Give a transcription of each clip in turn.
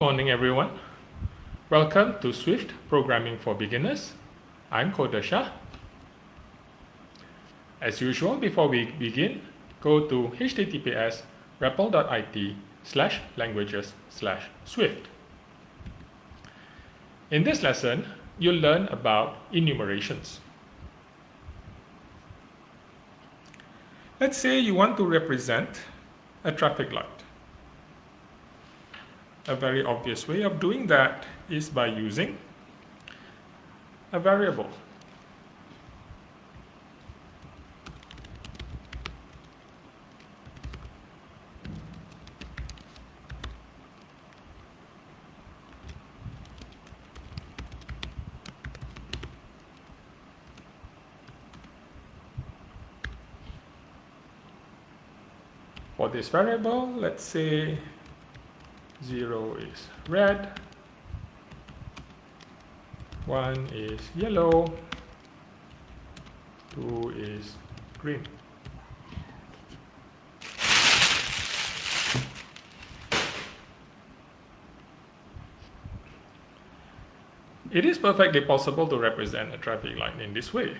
Morning everyone. Welcome to Swift Programming for Beginners. I'm Kodasha. As usual, before we begin, go to https://repl.it/languages/swift. In this lesson, you'll learn about enumerations. Let's say you want to represent a traffic light. A very obvious way of doing that is by using a variable. For this variable, let's say 0 is red, 1 is yellow, 2 is green. It is perfectly possible to represent a traffic light in this way.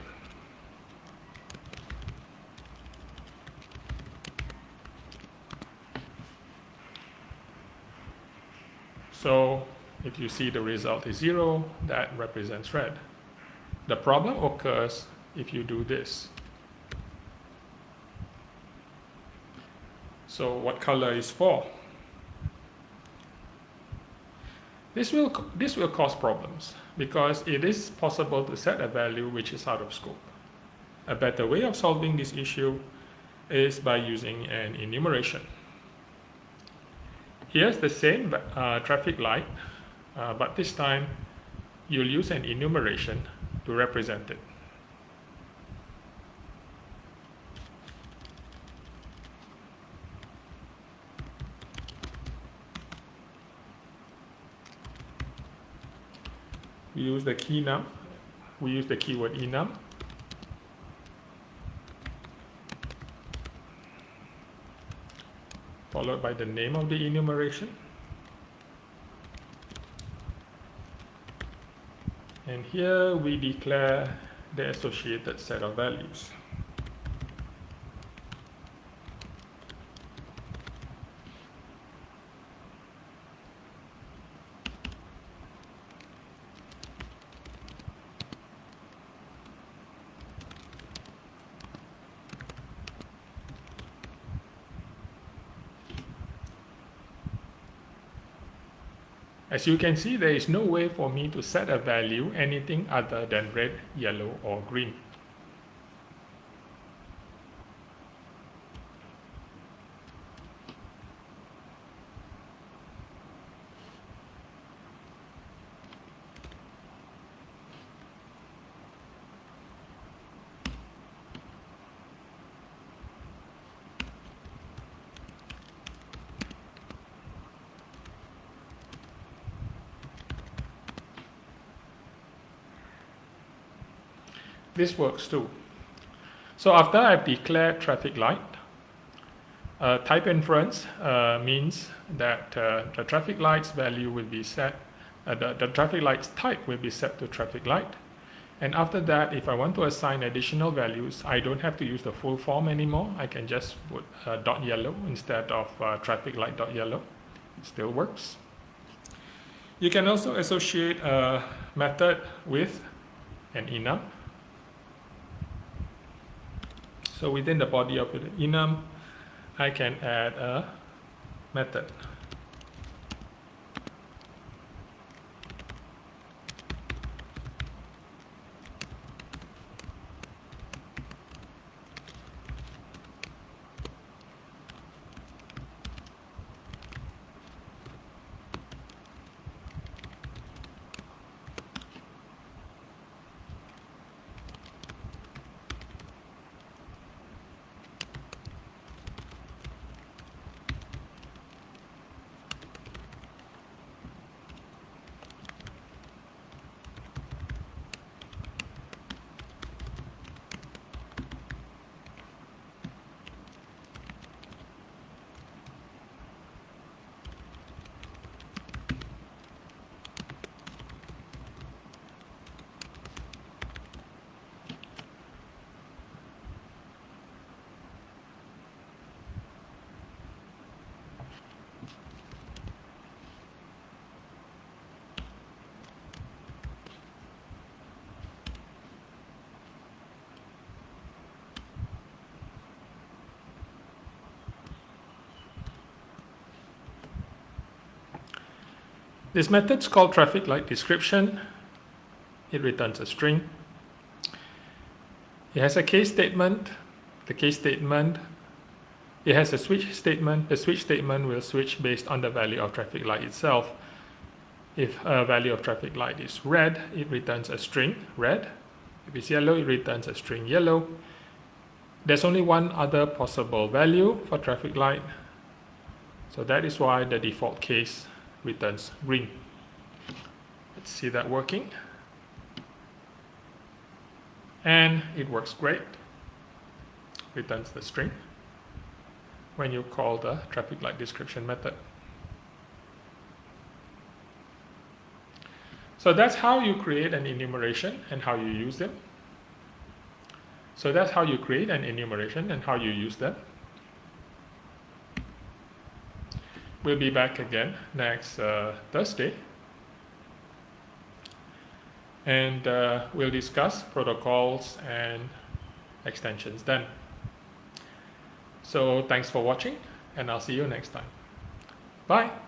So if you see the result is 0, that represents red. The problem occurs if you do this. So what color is 4? This will cause problems because it is possible to set a value which is out of scope. A better way of solving this issue is by using an enumeration. Here's the same traffic light, but this time you'll use an enumeration to represent it. We use the keynum. We use the keyword enum. Followed by the name of the enumeration. And here we declare the associated set of values. As you can see, there is no way for me to set a value anything other than red, yellow, or green. This works too. So after I've declared traffic light, type inference means that the traffic light's value will be set, the traffic light's type will be set to traffic light. And after that, if I want to assign additional values, I don't have to use the full form anymore. I can just put dot yellow instead of traffic light dot yellow. It still works. You can also associate a method with an enum. So within the body of the enum, I can add a method. This method is called traffic light description. It returns a string. It has a case statement. The case statement, it has a switch statement. The switch statement will switch based on the value of traffic light itself. If a value of traffic light is red, it returns a string red. If it's yellow, it returns a string yellow. There's only one other possible value for traffic light, so that is why the default case returns green. Let's see that working. And it works great. Returns the string when you call the traffic light description method. So that's how you create an enumeration and how you use them. So that's how you create an enumeration and how you use them. We'll be back again next Thursday. And we'll discuss protocols and extensions then. So thanks for watching, and I'll see you next time. Bye.